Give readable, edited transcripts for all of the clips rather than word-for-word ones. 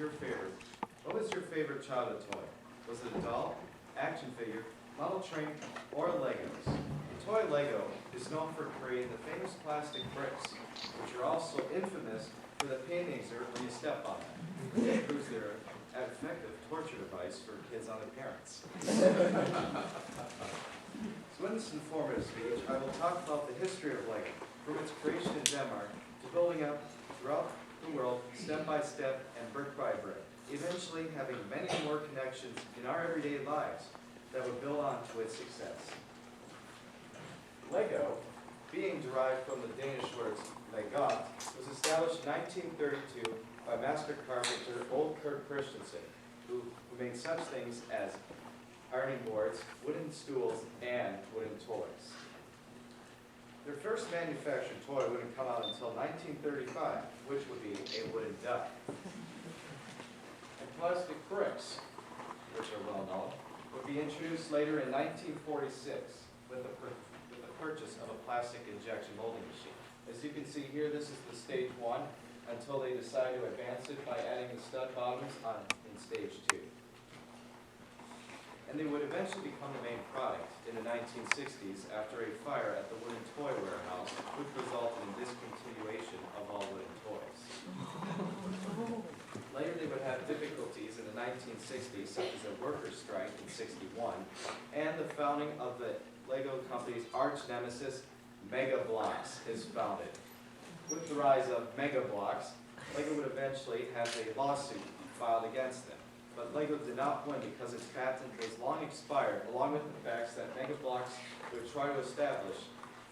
your favorite? What was your favorite childhood toy? Was it a doll, action figure, model train, or Legos? The toy Lego is known for creating the famous plastic bricks, which are also infamous for the pain they exert when you step on them. It proves they're an effective torture device for kids on their parents. So in this informative speech, I will talk about the history of Lego, from its creation in Denmark to building up throughout the world, step by step and brick by brick, eventually having many more connections in our everyday lives that would build on to its success. Lego, being derived from the Danish words legot, was established in 1932 by master carpenter Ole Kurt Christensen, who made such things as ironing boards, wooden stools, and wooden toys. Their first manufactured toy wouldn't come out until 1935, which would be a wooden duck. And plastic bricks, which are well known, would be introduced later in 1946 with the purchase of a plastic injection molding machine. As you can see here, this is the stage 1 until they decide to advance it by adding the stud bottoms on in stage 2. And they would eventually become the main product in the 1960s after a fire at the wooden toy warehouse, which resulted in discontinuation of all wooden toys. Later they would have difficulties in the 1960s, such as a workers' strike in '61, and the founding of the Lego company's arch nemesis, Mega Bloks, is founded. With the rise of Mega Bloks, Lego would eventually have a lawsuit filed against them. But Lego did not win because its patent was long expired, along with the facts that Mega Bloks would try to establish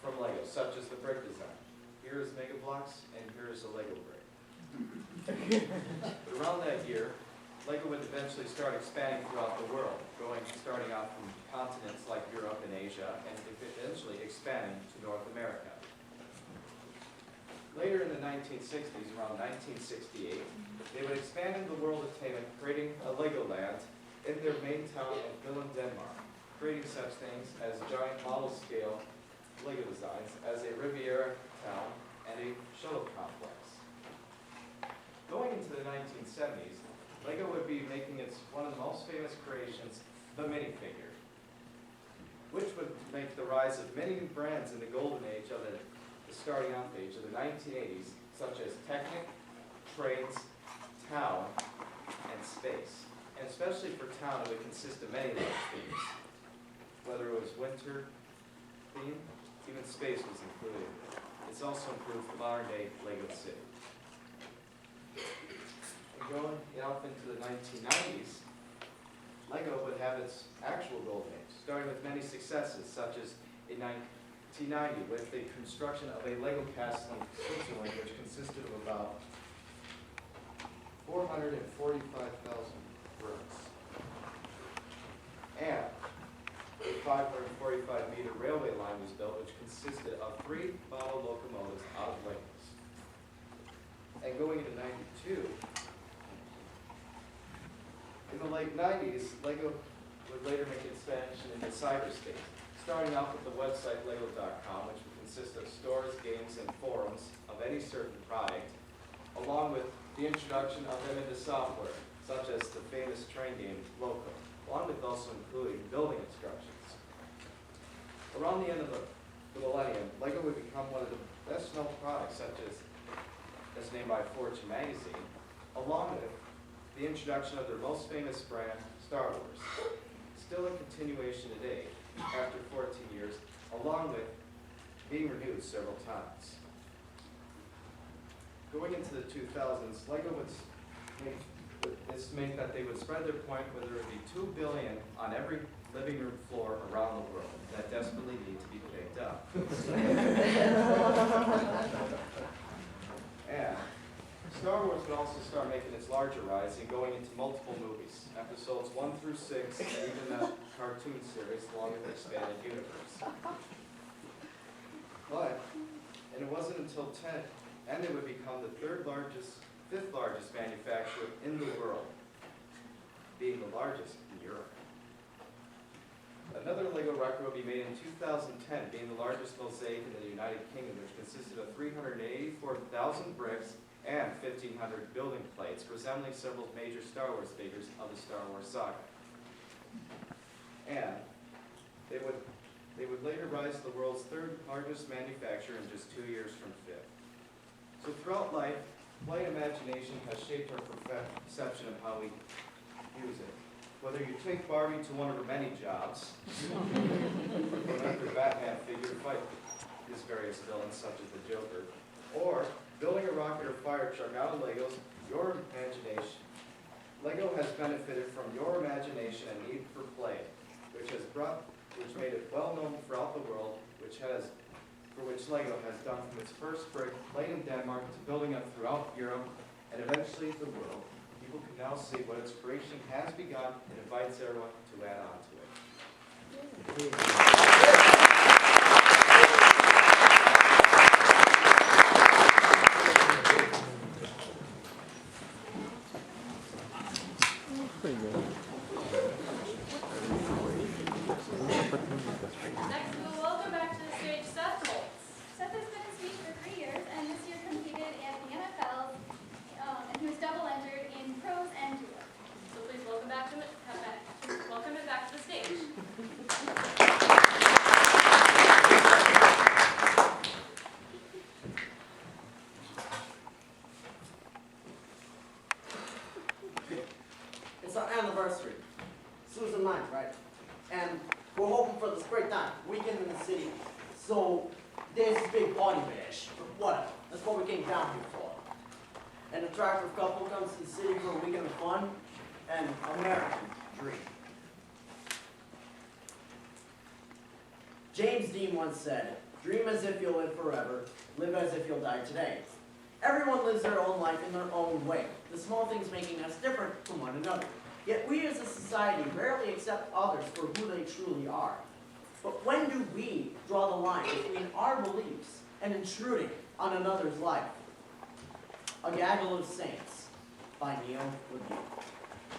from Lego, such as the brick design. Here is Mega Bloks, and here is a Lego brick. But around that year, Lego would eventually start expanding throughout the world, starting out from continents like Europe and Asia, and eventually expanding to North America. Later in the 1960s, around 1968, they would expand into the world of entertainment, creating a Legoland in their main town of Billund, Denmark, creating such things as giant model-scale Lego designs as a Riviera town and a shuttle complex. Going into the 1970s, Lego would be making one of the most famous creations, the minifigure, which would make the rise of many new brands in the golden age of the starting off age of the 1980s, such as Technic, Trades, Town, and Space. And especially for Town, it would consist of many large themes. Whether it was winter theme, even space was included. It also includes the modern day Lego City. And going off into the 1990s, Lego would have its actual golden age, starting with many successes, such as in 1990 with the construction of a Lego castle in Switzerland, which consisted of about 445,000 bricks. And a 545-meter railway line was built, which consisted of 3 model locomotives out of Legos. And going into '92, in the late 90s, Lego would later make an expansion into cyberspace, starting off with the website Lego.com, which would consist of stores, games, and forums of any certain product, along with the introduction of them into software, such as the famous train game Loco, along with also including building instructions. Around the end of the millennium, Lego would become one of the best-known products, such as named by Fortune magazine, along with the introduction of their most famous brand, Star Wars. Still in continuation today, after 14 years, along with being renewed several times. Going into the 2000s, Lego would estimate that they would spread their point where there would be 2 billion on every living room floor around the world that desperately need to be picked up. And Star Wars would also start making its larger rise and going into multiple movies, episodes 1 through 6, and even a cartoon series along with the expanded universe. And it wasn't until and it would become the fifth largest manufacturer in the world, being the largest in Europe. Another Lego record will be made in 2010, being the largest mosaic in the United Kingdom, which consisted of 384,000 bricks and 1,500 building plates resembling several major Star Wars figures of the Star Wars saga. And they would later rise to the world's third largest manufacturer in just 2 years from fifth. So throughout life, light imagination has shaped our perception of how we use it. Whether you take Barbie to one of her many jobs, or make her Batman figure to fight his various villains such as the Joker, or building a rocket or fire truck out of Legos, your imagination. Lego has benefited from your imagination and need for play, which made it well known throughout the world, for which Lego has done from its first brick laid in Denmark to building up throughout Europe and eventually the world. People can now see what its creation has begun and invites everyone to add on to it. Pretty good. Next, we will welcome back to the stage Seth Holtz. Seth has been a speech for 3 years and this year competed at the NFL and he was double entered in pros and duo. So please welcome him back to the stage. It's our anniversary. Susan 9th, right? And we're hoping for this great time, weekend in the city. So there's this big party bash, but whatever. That's what we came down here for. An attractive couple comes to the city for a weekend of fun and American dream. James Dean once said, "Dream as if you'll live forever, live as if you'll die today." Everyone lives their own life in their own way, the small things making us different from one another. Yet we as a society rarely accept others for who they truly are. But when do we draw the line between our beliefs and intruding on another's life? A Gaggle of Saints by Neil Woodview.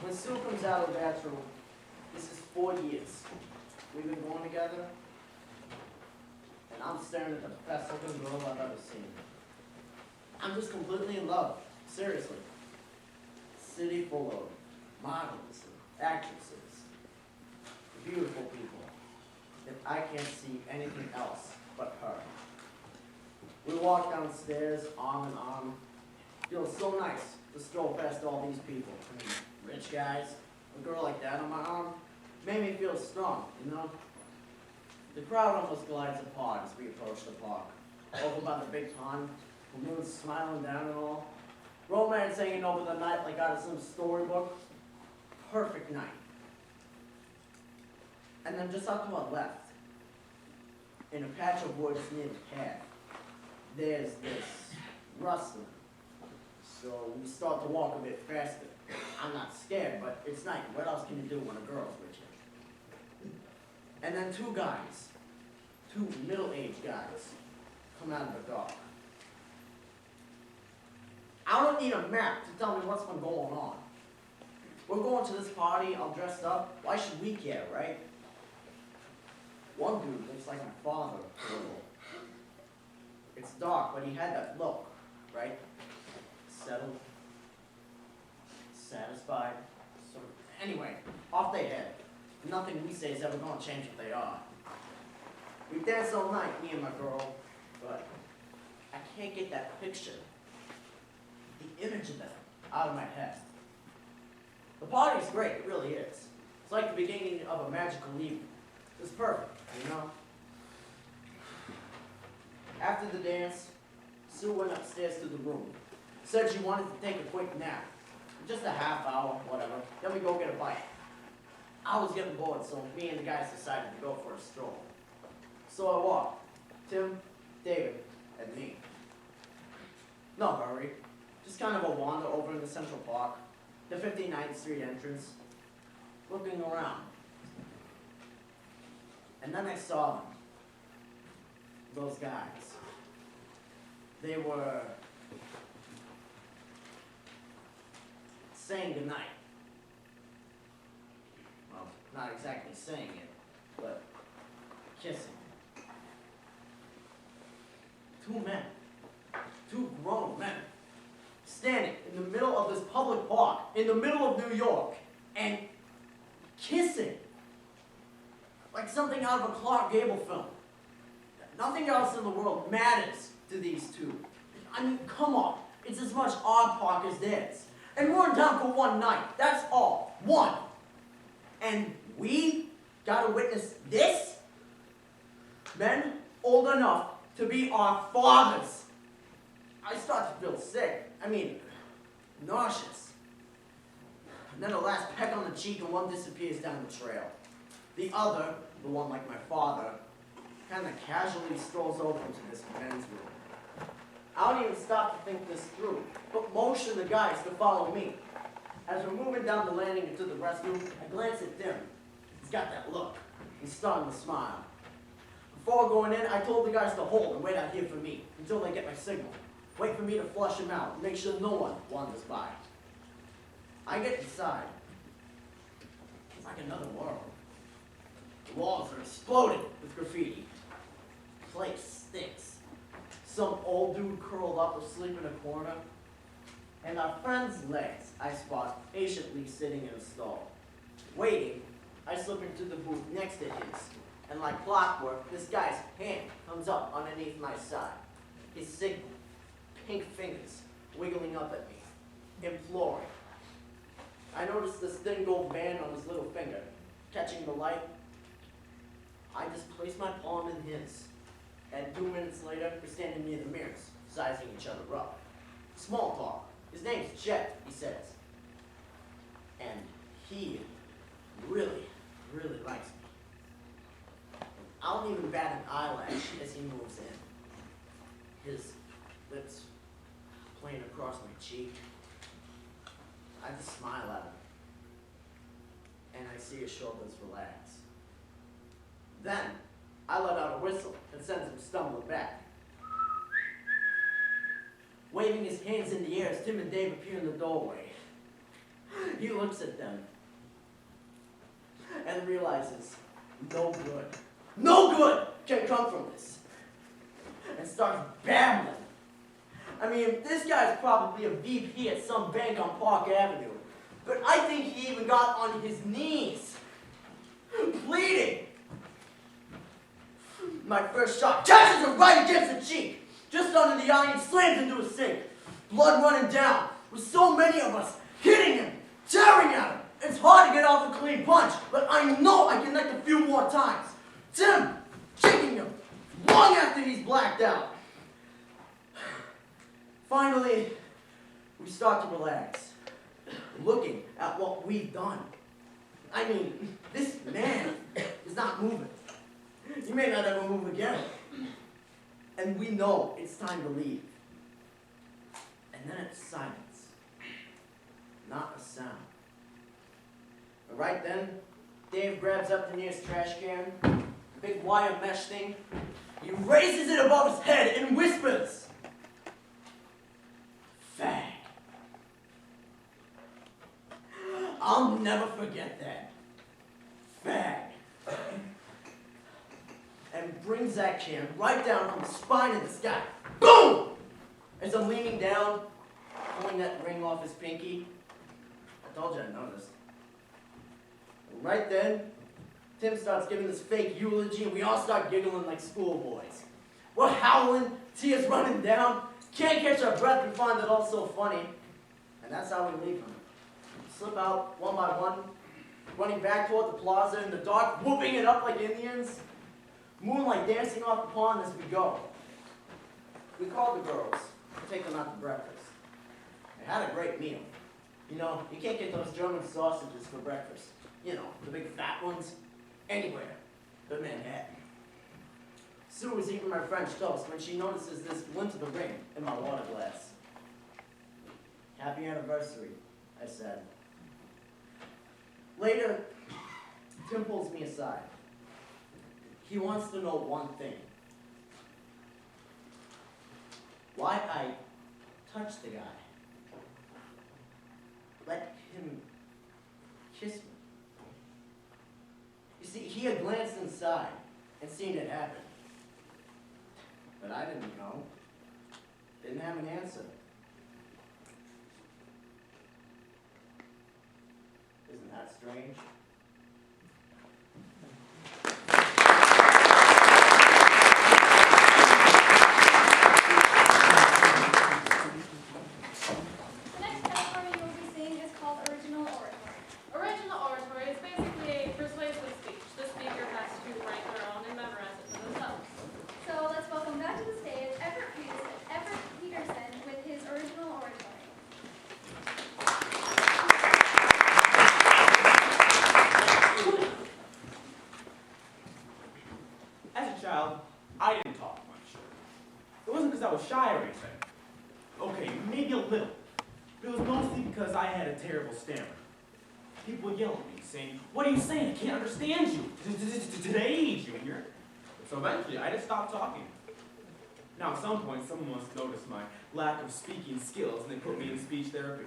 When Sue comes out of the bathroom, this is 4 years. We've been going together, and I'm staring at the best looking girl I've ever seen. I'm just completely in love, seriously. City full of models and actresses, beautiful people, and I can't see anything else but her. We walk downstairs, arm in arm. Feels so nice to stroll past all these people. I mean, rich guys, a girl like that on my arm, made me feel strong, you know? The crowd almost glides apart as we approach the park. Over by the big pond, the moon's smiling down and all. Romance hanging over the night like out of some storybook. Perfect night. And then just out to our left, in a patch of woods near the path, there's this rustling. So we start to walk a bit faster. I'm not scared, but it's night. What else can you do when a girl's with you? And then two guys, two middle-aged guys, come out of the dark. I don't need a map to tell me what's been going on. We're going to this party, all dressed up. Why should we care, right? One dude looks like my father. It's dark, but he had that look, right? Settled, satisfied, sort of. Anyway, off they head. Nothing we say is ever going to change what they are. We dance all night, me and my girl, but I can't get that picture, the image of them, out of my head. The party's great, it really is. It's like the beginning of a magical evening. It's perfect, you know? After the dance, Sue went upstairs to the room. Said she wanted to take a quick nap. Just a half hour, whatever. Then we go get a bite. I was getting bored, so me and the guys decided to go for a stroll. So I walked. Tim, David, and me. No hurry. Just kind of a wander over in the Central Park, the 59th Street entrance, looking around. And then I saw them. Those guys. They were saying goodnight. Well, not exactly saying it, but kissing. Two men. Two grown men. standing in the middle of this public park, in the middle of New York, and kissing. Like something out of a Clark Gable film. Nothing else in the world matters to these two. I mean, come on. It's as much our park as theirs. And we're in town for one night. That's all. One. And we gotta witness this? Men old enough to be our fathers. I start to feel sick. I mean, nauseous. And then the last peck on the cheek and one disappears down the trail. The other, the one like my father, kind of casually strolls over into this men's room. I don't even stop to think this through, but motion the guys to follow me. As we're moving down the landing into the restroom, I glance at Tim. He's got that look. He's starting to smile. Before going in, I told the guys to hold and wait out here for me until they get my signal. Wait for me to flush him out and make sure no one wanders by. I get inside. It's like another world. The walls are exploded with graffiti. The place stinks. Some old dude curled up asleep in a corner. And our friend's legs I spot patiently sitting in a stall. Waiting, I slip into the booth next to his. And like clockwork, this guy's hand comes up underneath my side. His signal, pink fingers wiggling up at me, imploring. I notice this thin gold band on his little finger, catching the light. I just place my palm in his. And 2 minutes later, we're standing near the mirrors, sizing each other up. Small talk. His name's Chet, he says. And he really, really likes me. I don't even bat an eyelash as he moves in. His lips playing across my cheek. I just smile at him. And I see his shoulders relax. Then, I let out a whistle that sends him stumbling back. Waving his hands in the air as Tim and Dave appear in the doorway. He looks at them and realizes no good can come from this. And starts babbling. I mean, this guy's probably a VP at some bank on Park Avenue. But I think he even got on his knees, pleading. My first shot catches him right against the cheek, just under the eye, and slams into a sink. Blood running down, with so many of us hitting him, tearing at him. It's hard to get off a clean punch, but I know I can connect a few more times. Tim kicking him long after he's blacked out. Finally, we start to relax, looking at what we've done. I mean, this man is not moving. He may not ever move again. And we know it's time to leave. And then it's silence. Not a sound. But right then, Dave grabs up the nearest trash can, a big wire mesh thing. He raises it above his head and whispers, "Fag." I'll never forget that. Fag. And brings that can right down on the spine of this guy. Boom! As I'm leaning down, pulling that ring off his pinky. I told you I noticed. And right then, Tim starts giving this fake eulogy, and we all start giggling like schoolboys. We're howling, tears running down, can't catch our breath, we find it all so funny. And that's how we leave him. Slip out one by one, running back toward the plaza in the dark, whooping it up like Indians. Moonlight dancing off the pond as we go. We called the girls to take them out to breakfast. They had a great meal. You know, you can't get those German sausages for breakfast. You know, the big fat ones. Anywhere but Manhattan. Sue was eating my French toast when she notices this glint of the ring in my water glass. "Happy anniversary," I said. Later, Tim pulls me aside. He wants to know one thing. Why I touched the guy. Let him kiss me. You see, he had glanced inside and seen it happen. But I didn't know. Didn't have an answer. that strange? The next category you will be seeing is called original oratory. Original oratory is basically a persuasive speech. The speaker has to write their own and memorize it for themselves. So let's welcome back to the stage Peterson with his original oratory. As a child, I didn't talk much. It wasn't because I was shy or anything. Okay, maybe a little. But it was mostly because I had a terrible stammer. People would yell at me, saying, "What are you saying? I can't understand you. Today, Junior." So eventually, I just stopped talking. Now, at some point, someone must notice my lack of speaking skills, and they put me in speech therapy.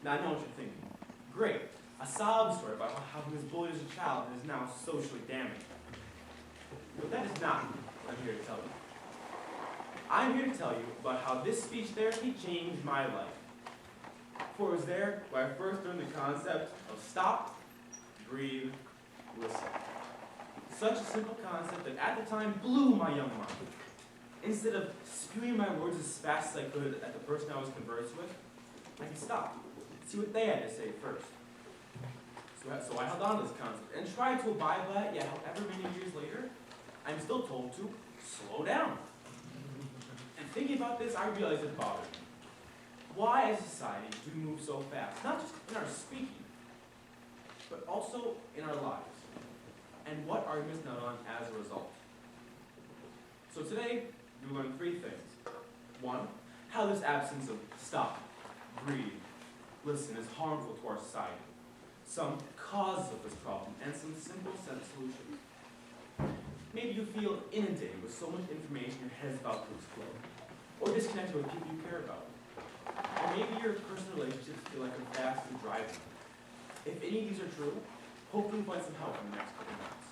Now, I know what you're thinking. Great, a sob story about how he was bullied as a child and is now socially damaged. But that is not what I'm here to tell you. I'm here to tell you about how this speech therapy changed my life. For it was there where I first learned the concept of stop, breathe, listen. Such a simple concept that at the time blew my young mind. Instead of spewing my words as fast as I could at the person I was conversing with, I could stop, see what they had to say first. So I held on to this concept and tried to abide by it, yet however many years later, I'm still told to slow down. And thinking about this, I realized it bothered me. Why as a society do we move so fast? Not just in our speaking, but also in our lives. And what are we missing out on as a result? So today, we learn three things. One, how this absence of stop, breathe, listen is harmful to our society. Some causes of this problem, and some simple sense solutions. Maybe you feel inundated with so much information your head is about to explode, or disconnected with people you care about. Or maybe your personal relationships feel like a fast and driving. If any of these are true, hopefully you'll find some help in the next couple months.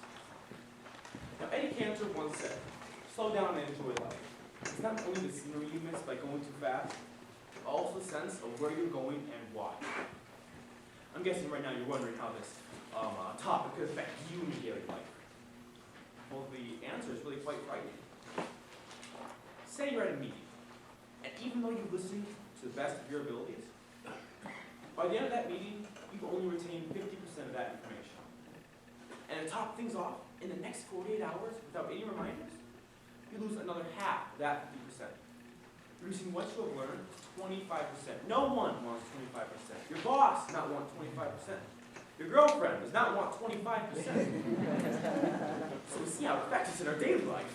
Now, Eddie Cantor once said, slow down and enjoy life. It's not only the scenery you miss by going too fast, but also the sense of where you're going and why. I'm guessing right now you're wondering how this topic could affect you in your daily life. Well, the answer is really quite frightening. Say you're at a meeting, and even though you listen to the best of your abilities, by the end of that meeting, you've only retained 50% of that information. And to top things off, in the next 48 hours, without any reminders, you lose another half of that 50%. Reducing what you have learned to 25%. No one wants 25%. Your boss does not want 25%. Your girlfriend does not want 25%. So we see how it affects us in our daily life.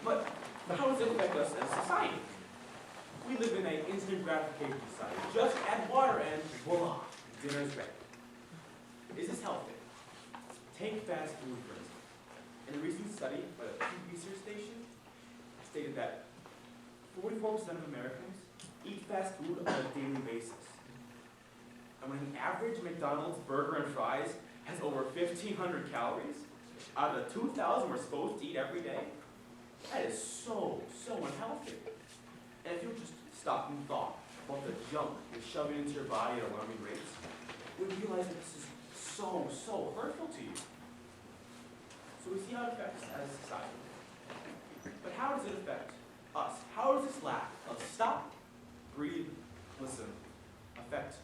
But how does it affect us as a society? We live in an instant gratification society. Just add water and voila, dinner is ready. Is this healthy? Take fast food, for instance. In a recent study by the Pew Research Station, stated that 44% of Americans eat fast food on a daily basis. And when an average McDonald's burger and fries has over 1,500 calories, out of the 2,000 we're supposed to eat every day, that is so unhealthy. And if you just stop and thought about the junk you're shoving into your body at alarming rates, you would realize that this is so hurtful to you. So we see how it affects us as a society. But how does it affect us? How does this lack of stop, breathe, listen affect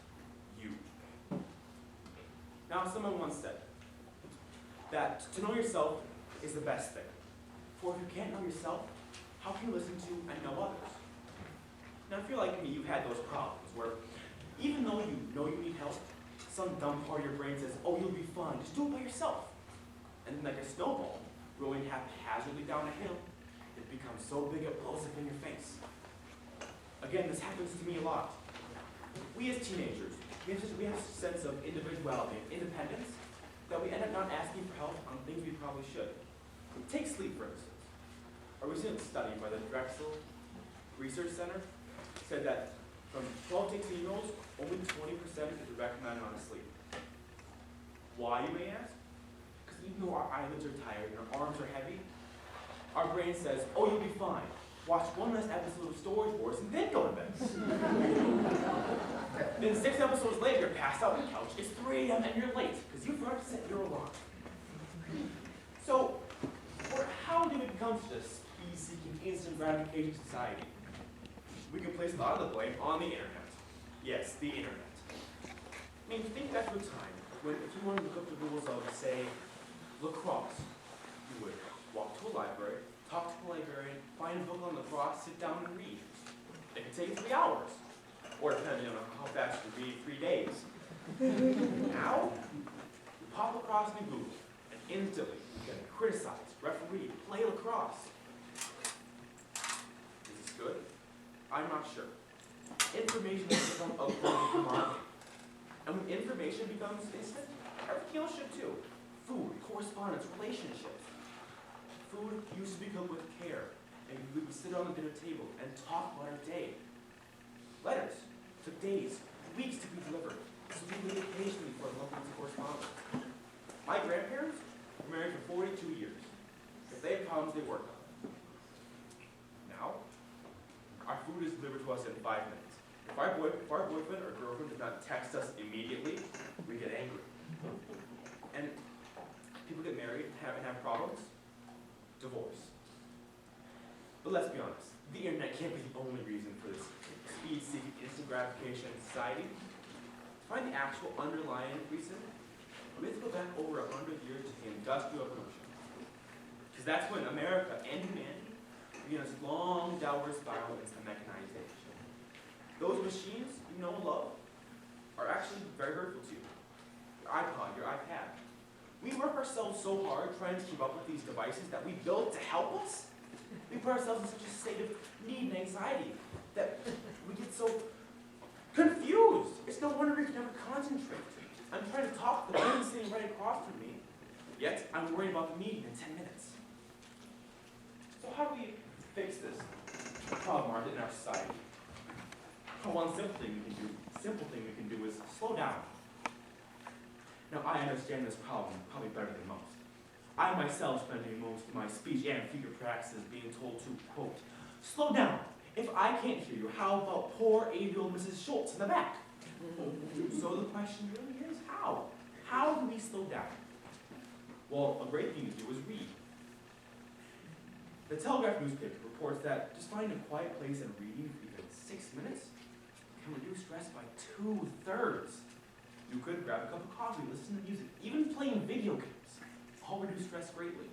you? Now, someone once said that to know yourself is the best thing. For if you can't know yourself, how can you listen to and know others? Now, if you're like me, you've had those problems where even though you know you need help, some dumb part of your brain says, oh, you'll be fine, just do it by yourself. And then like a snowball rolling haphazardly down a hill, it becomes so big it blows up in your face. Again, this happens to me a lot. We as teenagers, we have a sense of individuality and independence that we end up not asking for help on things we probably should. Take sleep, for instance. A recent study by the Drexel Research Center said that from 12 to 18-year-olds, only 20% is a recommended amount of sleep. Why, you may ask? Because even though our eyelids are tired and our arms are heavy, our brain says, oh, you'll be fine. watch one last episode of Story Wars, and then go to bed. Then 6 episodes later, you're passed out on the couch. It's 3 a.m. and you're late because you forgot to set your alarm. So, how did we become such a speed-seeking, instant gratification society? We can place a lot of the blame on the internet. Yes, the internet. I mean, think back to a time when if you wanted to look up the rules of, say, lacrosse, you would walk to a library, talk to the librarian, find a book on lacrosse, sit down and read. It could take you 3 hours, or depending on how fast you read, 3 days. Now, you pop lacrosse in Google, and instantly you can criticize, referee, play lacrosse. Is this good? I'm not sure. Information has become a global market. And when information becomes instant, everything else should too. Food, correspondence, relationships. Food used to be cooked with care, and we would sit on the dinner table and talk about our day. Letters took days, weeks to be delivered, so we waited patiently for a loved one's correspondence. My grandparents were married for 42 years. If they had problems, they worked on them. Now, our food is delivered to us in 5 minutes. If our boyfriend or girlfriend does not text us immediately, we get angry. And people get married and have problems. Divorce. But let's be honest, the internet can't be the only reason for this speed-seeking, instant gratification in society. To find the actual underlying reason, we have to go back over 100 years to the Industrial Revolution. Because that's when America and humanity began this long downward spiral into mechanization. Those machines you know and love are actually very hurtful to you. Your iPod, your iPad. We work ourselves so hard trying to keep up with these devices that we built to help us. We put ourselves in such a state of need and anxiety that we get so confused. It's no wonder we can never concentrate. I'm trying to talk to the person sitting right across from me, yet I'm worried about the meeting in 10 minutes. So how do we fix this problem in our society? Well, one simple thing we can do is slow down. Now, I understand this problem probably better than most. I myself spending most of my speech and figure practices being told to, quote, slow down. If I can't hear you, how about poor 80-year-old Mrs. Schultz in the back? So the question really is how? How do we slow down? Well, a great thing to do is read. The Telegraph newspaper reports that just finding a quiet place and reading for even 6 minutes can reduce stress by 2/3. You could grab a cup of coffee, listen to music, even playing video games. All reduce stress greatly.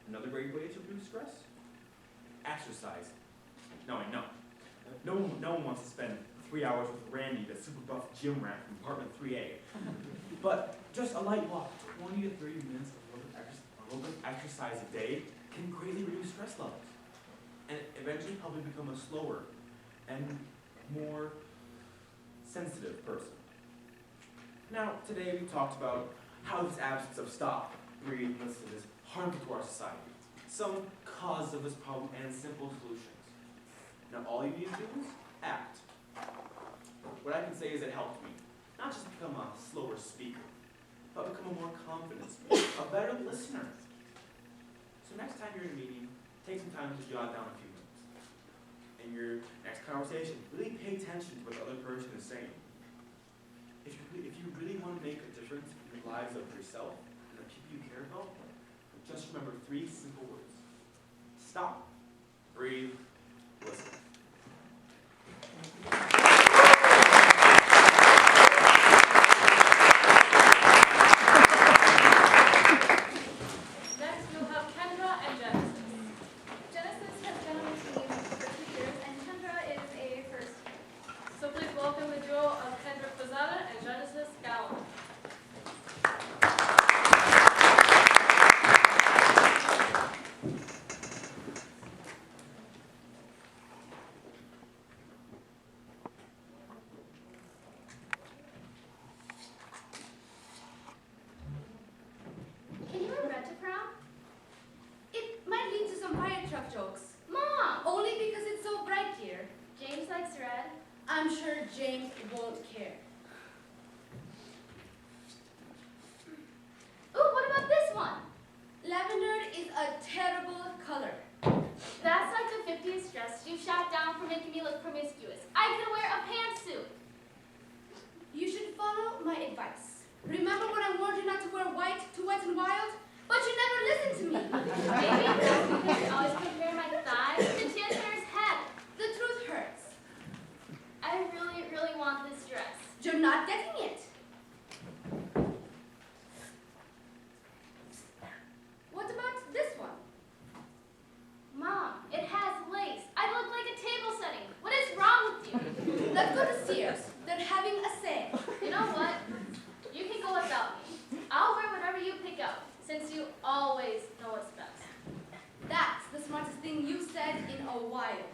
Another great way to reduce stress? Exercise. No, I know. No one wants to spend 3 hours with Randy, the super buff gym rat from apartment 3A. But just a light walk, 20 to 30 minutes of a little bit of exercise a day can greatly reduce stress levels. And eventually probably become a slower and more sensitive person. Now, today we talked about how this absence of stop, breathe, listen is harmful to our society. Some causes of this problem and simple solutions. Now, all you need to do is act. What I can say is it helped me, not just become a slower speaker, but become a more confident speaker, a better listener. So next time you're in a meeting, take some time to jot down a few minutes. In your next conversation, really pay attention to what the other person is saying. If you really want to make a difference in the lives of yourself and the people you care about, just remember 3 simple words. Stop, breathe, listen. Next, we'll have Kendra and Genesis. Genesis has been on the team for 2 years, and Kendra is a first. So please welcome the duo of Kendra Pizzata and Genesis Gallo. since you always know what's best. That's the smartest thing you've said in a while.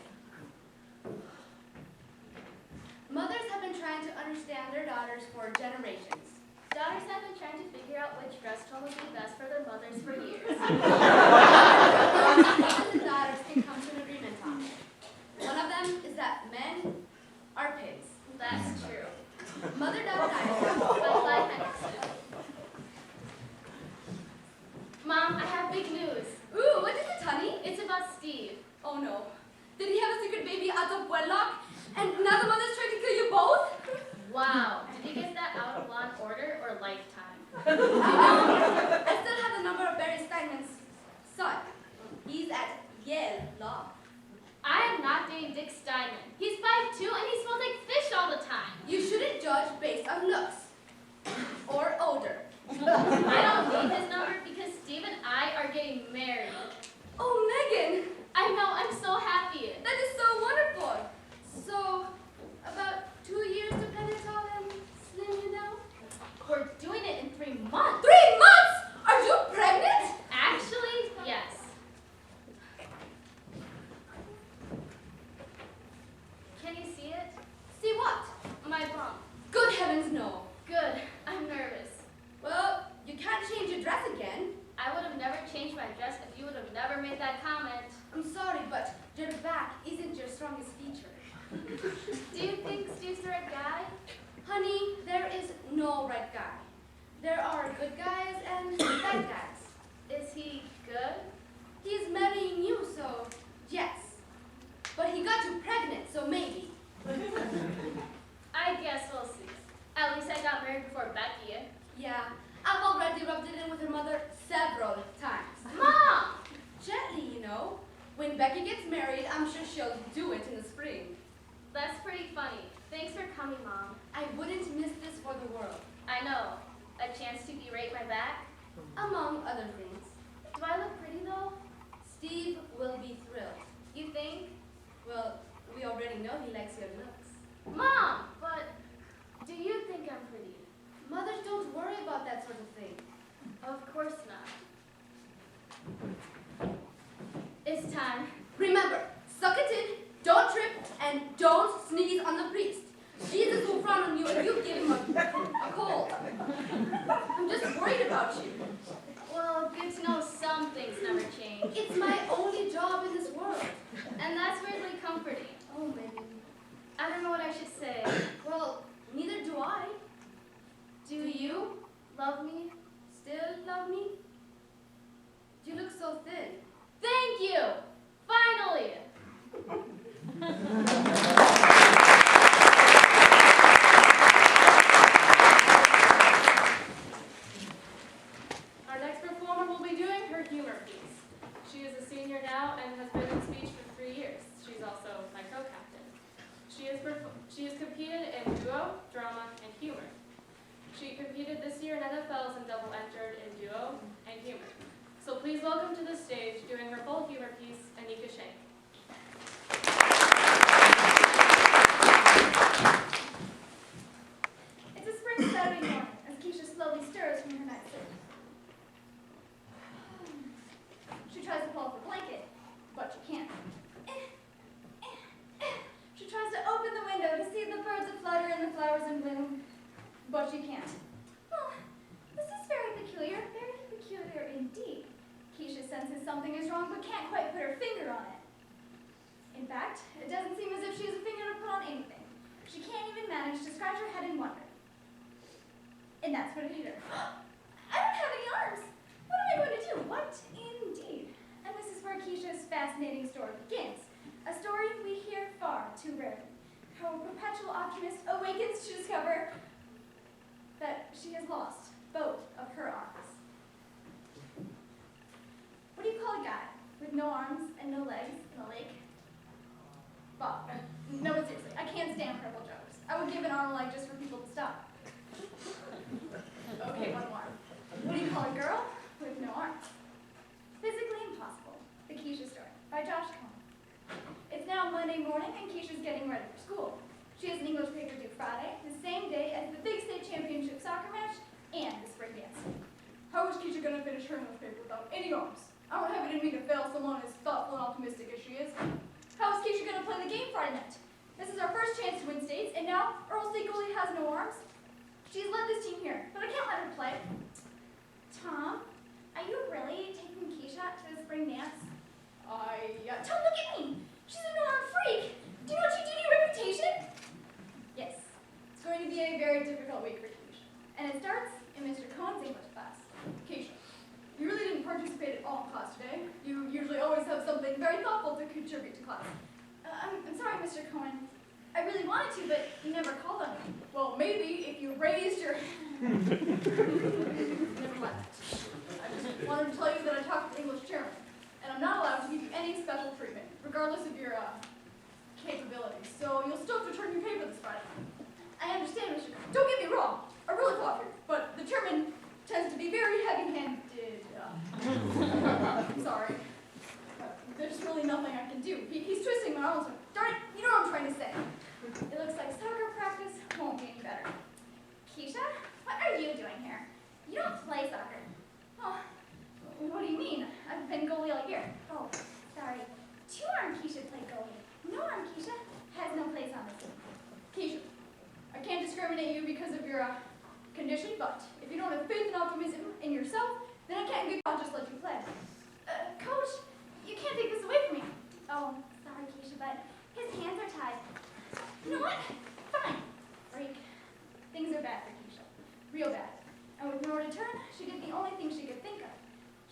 Mothers have been trying to understand their daughters for generations. Daughters have been trying to figure out which dress tone would be best for their mothers for years. Mothers and daughters can come to an agreement on. One of them is that men are pigs. That's true. Mother-daughter dynasty. But like Henderson. Mom, I have big news. Ooh, what is it, honey? It's about Steve. Oh no. Did he have a secret baby out of wedlock? And now the mother's trying to kill you both? Wow, did you get that out of Law and Order or Lifetime? I know. I still have the number of Barry Steinman's son. He's at Yale Law. I am not dating Dick Steinman. He's 5'2" and he smells like fish all the time. You shouldn't judge based on looks. Or odor. I don't need his number because Steve and I are getting married. Oh, Megan! I know, I'm so happy. That is so wonderful. So, about 2 years to Penatol and slim you down? We're doing it in 3 months. 3 months? Are you pregnant? Actually, yes. Can you see it? See what? My bump. Good heavens, no. Good. I'm nervous. Well, you can't change your dress again. I would have never changed my dress if you would have never made that comment. I'm sorry, but your back isn't your strongest feature. Do you think Steve's the right guy? Honey, there is no right guy. There are good guys and bad guys. Is he good? He is marrying you, so yes. But he got you pregnant, so maybe. I guess we'll see. At least I got married before Becky. Yeah, I've already rubbed it in with her mother several times. Mom! Gently, you know. When Becky gets married, I'm sure she'll do it in the spring. That's pretty funny. Thanks for coming, Mom. I wouldn't miss this for the world. I know. A chance to berate my back? Among other things. Do I look pretty, though? Steve will be thrilled. You think? Well, we already know he likes your looks. Mom! But do you think I'm pretty? Mothers don't worry about that sort of thing. Of course not. It's time. Remember, suck it in, don't trip, and don't sneeze on the priest. Jesus will frown on you if you give him a cold. I'm just worried about you. Well, good to know some things never change. It's my only job in this world. And that's weirdly comforting. Oh, Megan. I don't know what I should say. Well, neither do I. Do you love me? Still love me? You look so thin. Thank you! Finally! Our next performer will be doing her humor piece. She is a senior now and has been in speech for 3 years. She's also my co-captain. She has competed in duo, drama, and humor. She competed this year in NFLs and double entered in duo and humor. So please welcome to the stage, doing her full humor piece, Anika Shank. It's a spring Saturday morning as Keisha slowly stirs from her nightstand. She tries to pull up the blanket, but she can't. She tries to open the window to see the birds aflutter and the flowers in bloom, but she can't. Oh, this is very peculiar indeed. Keisha senses something is wrong but can't quite put her finger on it. In fact, it doesn't seem as if she has a finger to put on anything. She can't even manage to scratch her head in wonder. And that's what it hit her. I don't have any arms. What am I going to do? What indeed? And this is where Keisha's fascinating story begins. A story we hear far too rarely. How a perpetual optimist awakens to discover that she has lost both of her arms. What do you call a guy with no arms and no legs in a lake? Bob. No, but seriously, I can't stand purple jokes. I would give an arm and leg just for people to stop. Okay, one more. What do you call a girl with no arms? Physically impossible. The Keisha Story by Josh Cohen. It's now Monday morning and Keisha's getting ready for school. She has an English paper due Friday, the same day as the big state championship soccer match and the spring dance. Her How is Keisha gonna finish her English paper without any arms? I don't have it in me to fail someone as thoughtful and optimistic as she is. How is Keisha gonna play the game Friday night? This is our first chance to win states, and now Earl State goalie has no arms. She's led this team here, but I can't let her play. Tom, are you really taking Keisha to the spring dance? Tom, look at me! She's a no-arm freak! Do you know what you do to your reputation? Yes, it's going to be a very difficult week for Keisha. And it starts in Mr. Cohen's English class. Keisha, you really didn't participate at all in class today. You usually always have something very thoughtful to contribute to class. I'm sorry, Mr. Cohen. I really wanted to, but you never called on me. Well, maybe if you raised your... Never mind. I just wanted to tell you that I talked to the English chairman, and I'm not allowed to give you any special treatment, regardless of your capabilities. So you'll still have to turn your paper this Friday. I understand, Mr. Cohen. Don't get me wrong, I really cooperated, but the chairman tends to be very heavy-handed. I'm sorry. There's really nothing I can do. He's twisting my arms. Darn it, you know what I'm trying to say. It looks like soccer practice won't be any better. Keisha, what are you doing here? You don't play soccer. Oh, what do you mean? I've been goalie all year. Oh, sorry. Two-arm Keisha played goalie. No-arm Keisha has no place on the team. Keisha, I can't discriminate you because of your condition, but if you don't have faith and optimism in yourself, then I can't in good conscience let you play. Coach, you can't take this away from me. Oh, sorry, Keisha, but his hands are tied. You know what? Fine. Freak. Things are bad for Keisha. Real bad. And with nowhere to turn, she did the only thing she could think of.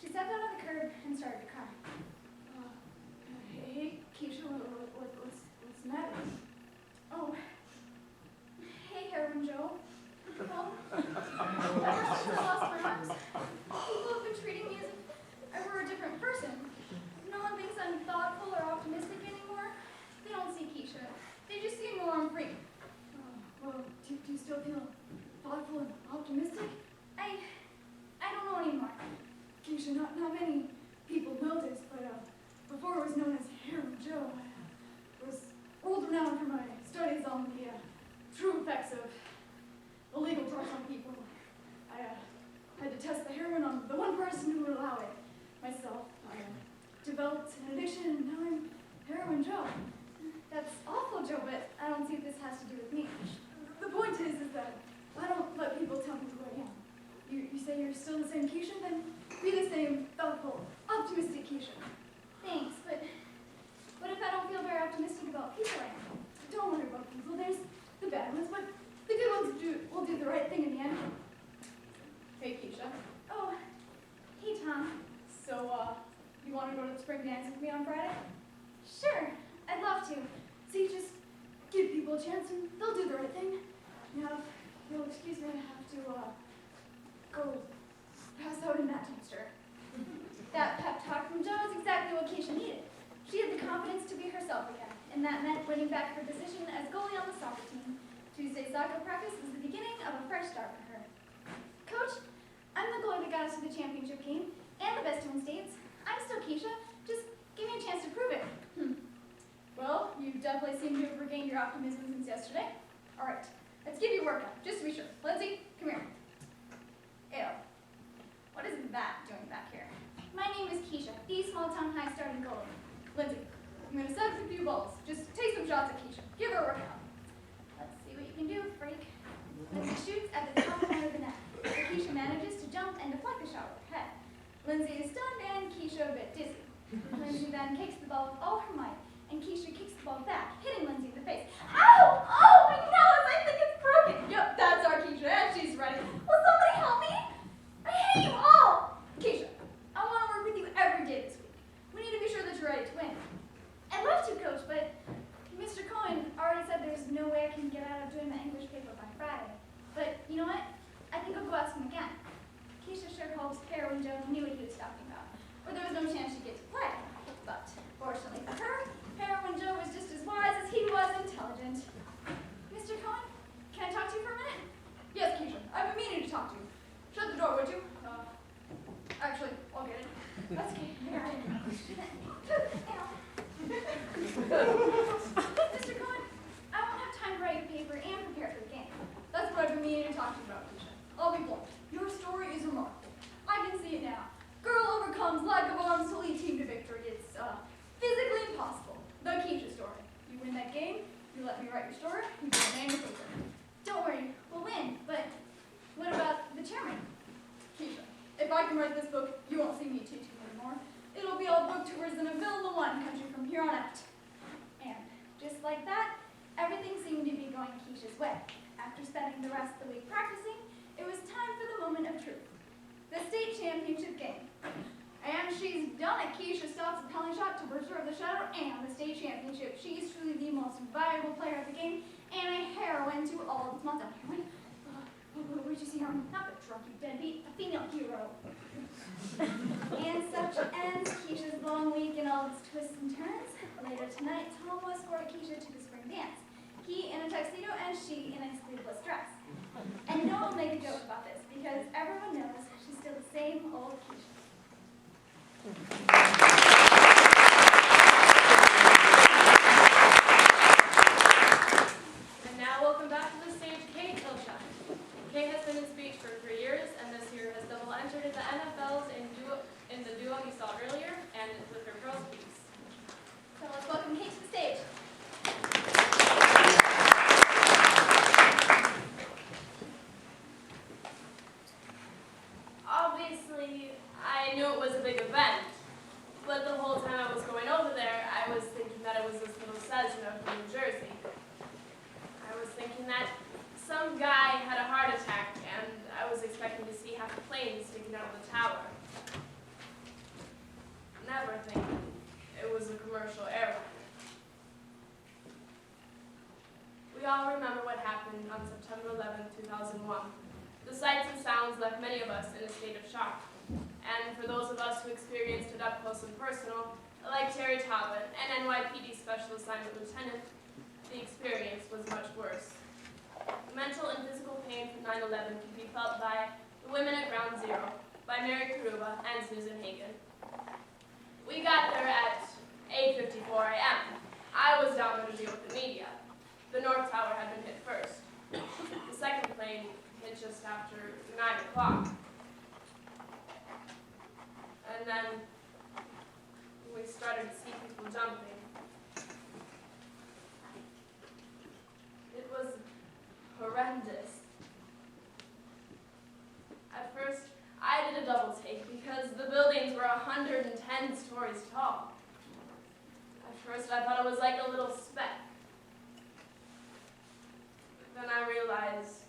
She sat down on the curb and started to cry. Hey, Keisha, what's the matter? Oh. Hey, Heroin Joe. Well, ever since I lost my arms, people have been treating me as if I were a different person. No one thinks I'm thoughtful or optimistic anymore. They don't see Keisha. They just see a no-arm freak. Well, do you still feel thoughtful and optimistic? I don't know anymore. Keisha, not many people know this, but before it was known as Heroin Joe, I was world-renowned for my studies on the true effects of illegal drugs on people. I had to test the heroin on the one person who would allow it, myself. I developed an addiction, and now I'm Heroin Joe. That's awful, Joe, but I don't see if this has to do with me. The point is that I don't let people tell me who I am. You say you're still the same Keisha, then be the same thoughtful, optimistic Keisha. Thanks, but what if I don't feel very optimistic about people right now? Don't worry about people. There's the bad ones, but the good ones will do the right thing in the end. Hey, Keisha. Oh, hey, Tom. So, you want to go to the spring dance with me on Friday? Sure, I'd love to. See, just give people a chance and they'll do the right thing. Now, if you'll excuse me, I have to, go pass out in that dumpster. That pep talk from Joe is exactly what Keisha needed. She had the confidence to be herself again, and that meant winning back her position as goalie on the soccer team. Tuesday's soccer practice was the beginning of a fresh start for her. Coach, I'm the goalie that got us to the championship game and the best twin states. I'm still Keisha. Just give me a chance to prove it. Well, you definitely seem to have regained your optimism since yesterday. All right, let's give you a workout, just to be sure. Lindsay, come here. Ew. What is that doing back here? My name is Keisha, the small-town high starting goalie. Lindsay, I'm going to set up a few balls. Just take some shots at Keisha. Give her a workout. Let's see what you can do, freak. Lindsay shoots at the top corner of the net. Keisha manages to jump and deflect the shot with her head. Lindsay is stunned and Keisha a bit dizzy. Lindsay then kicks the ball with all her might, and Keisha kicks the ball back, hitting Lindsay in the face. Ow! Oh, my nose! I think it's broken! Yep, that's our Keisha, and she's ready. Will somebody help me? I hate you all! Keisha, I want to work with you every day this week. We need to be sure that you're ready to win. I'd love to, Coach, but Mr. Cohen already said there's no way I can get out of doing my English paper by Friday. But you know what? I think I'll go ask him again. Keisha sure hopes Heroin Joe knew what he was talking about, or there was no chance she'd get to play. But fortunately for her, Heroin Joe was just as wise as he was intelligent. Mr. Cohen, can I talk to you for a minute? Yes, Keisha, I've been meaning to talk to you. Shut the door, would you? Actually, I'll get it. That's okay. Here I am. Mr. Cohen, I won't have time to write a paper and prepare for the game. That's what I've been meaning to talk to you about, Keisha. I'll be blunt. Your story is remarkable. I can You won't see me teaching anymore. It'll be all book tours in a Villa One country from here on out. And just like that, everything seemed to be going Keisha's way. After spending the rest of the week practicing, it was time for the moment of truth. The state championship game. And she's done it. Keisha stops a penalty shot to preserve the shadow and the state championship. She's truly the most valuable player of the game and a heroine to all of its motto. Heroine? Where'd you see her? Not the drunky deadbeat, a female hero. And such ends Keisha's long week and all its twists and turns. Later tonight, Tom will escort Keisha to the spring dance. He in a tuxedo and she in a sleeveless dress. And no one will make a joke about this because everyone knows she's still the same old Keisha. And now welcome back to the stage, Kate Hillshire. Kate has been in speech for 3 years, and this year has double entered in the NFLs in the duo you saw earlier, and with her girls' piece. So let's welcome Kate to the stage. Obviously, I knew it was a big event, but the whole time I was going over there, I was thinking that it was this little Cessna from New Jersey. I was thinking that some guy had a heart attack, and I was expecting to see half the plane sticking out of the tower. Never thinking it was a commercial airliner. We all remember what happened on September 11, 2001. The sights and sounds left many of us in a state of shock. And for those of us who experienced it up close and personal, like Terry Talbot, an NYPD Special Assignment Lieutenant, the experience was much worse. Mental and physical pain from 9/11 can be felt by the women at Ground Zero, by Mary Karuba and Susan Hagen. We got there at 8:54 a.m. I was down there to deal with the media. The North Tower had been hit first. The second plane hit just after 9 o'clock. And then we started to see people jumping. It was horrendous. At first, I did a double take because the buildings were 110 stories tall. At first, I thought it was like a little speck. But then I realized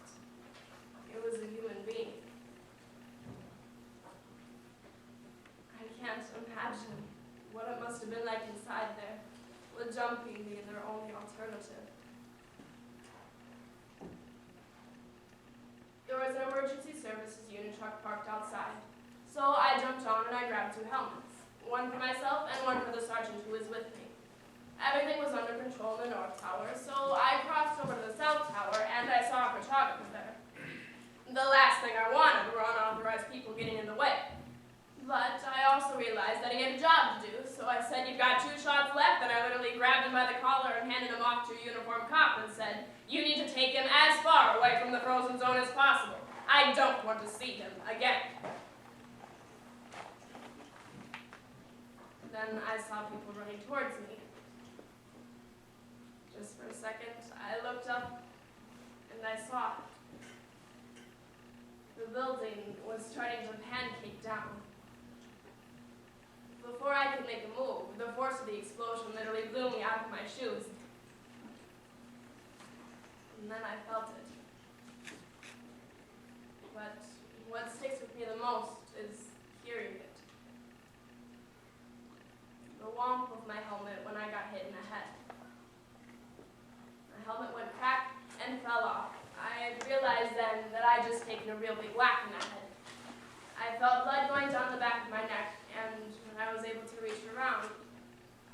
it was a human being. I can't imagine what it must have been like inside there, with jumping being their only alternative. There was an emergency services unit truck parked outside, so I jumped on and I grabbed 2 helmets, one for myself and one for the sergeant who was with me. Everything was under control in the North Tower, so I crossed over to the South Tower and I saw a photographer there. The last thing I wanted were unauthorized people getting in the way. But I also realized that he had a job to do, so I said, "You've got 2 shots left," and I literally grabbed him by the collar and handed him off to a uniformed cop and said, "You need to take him as far away from the frozen zone as possible. I don't want to see him again." Then I saw people running towards me. Just for a second, I looked up and I saw the building was starting to pancake down. Before I could make a move, the force of the explosion literally blew me out of my shoes. And then I felt it. But what sticks with me the most is hearing it. The whomp of my helmet when I got hit in the head. My helmet went crack and fell off. I realized then that I'd just taken a real big whack in the head. I felt blood going down the back of my neck, and when I was able to reach around,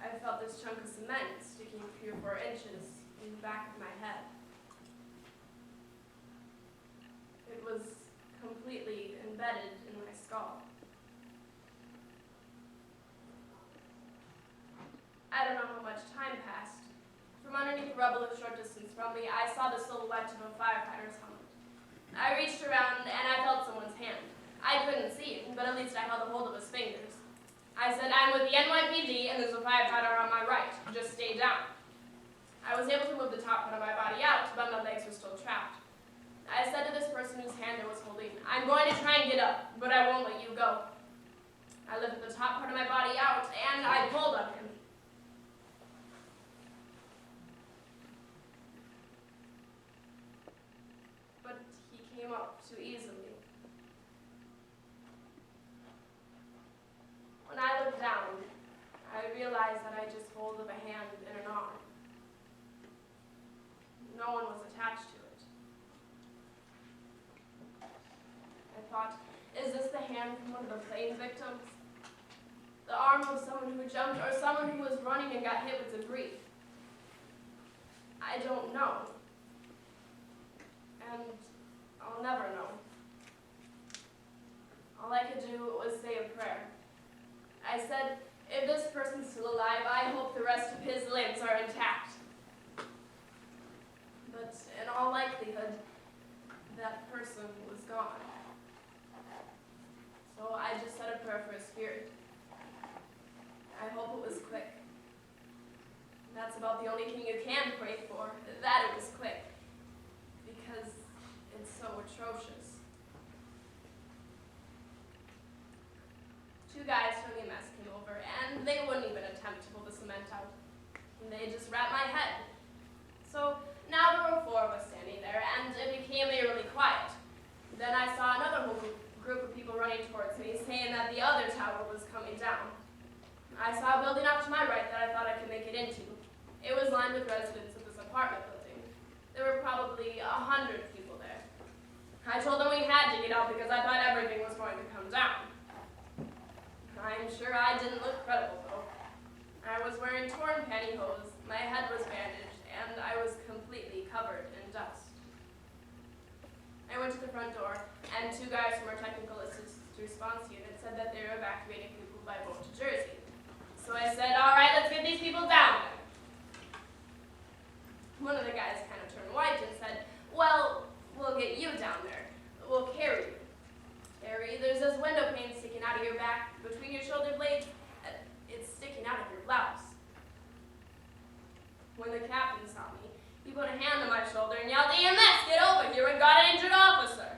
I felt this chunk of cement sticking 3 or 4 inches in the back of my head. It was completely embedded in my skull. I don't know how much time passed. From underneath the rubble a short distance from me, I saw the silhouette of a firefighter's helmet. I reached around and I felt someone's hand. I couldn't see him, but at least I held a hold of his fingers. I said, "I'm with the NYPD and there's a firefighter on my right. Just stay down." I was able to move the top part of my body out, but my legs were still trapped. I said to this person whose hand I was holding, "I'm going to try and get up, but I won't let you go." thought, is this the hand from one of the plane victims? The arm of someone who jumped, or someone who was running and got hit with debris? I don't know. And I'll never know. All I could do was say a prayer. I said, if this person's still alive, I hope the rest of his limbs are intact. But in all likelihood, that person was gone. So I just said a prayer for his spirit. I hope it was quick. That's about the only thing you can pray for, that it was quick. Because it's so atrocious. 2 guys from EMS came over, and they wouldn't even attempt to pull the cement out. And they just wrapped my head. So now there were 4 of us standing there, and it became eerily quiet. Then I saw another whole group of people running towards me, saying that the other tower was coming down. I saw a building off to my right that I thought I could make it into. It was lined with residents of this apartment building. There were probably 100 people there. I told them we had to get out because I thought everything was going to come down. I'm sure I didn't look credible, though. I was wearing torn pantyhose, my head was bandaged, and I was completely covered in dust. I went to the front door, and 2 guys from our technical assistance response unit said that they were evacuating people by boat to Jersey. So I said, all right, let's get these people down there. One of the guys kind of turned white and said, well, we'll get you down there. We'll carry you. Carry, there's this window pane sticking out of your back between your shoulder blades. It's sticking out of your blouse. When the captain saw me, he put a hand on my shoulder and yelled, EMS, get over here, we've got an injured officer.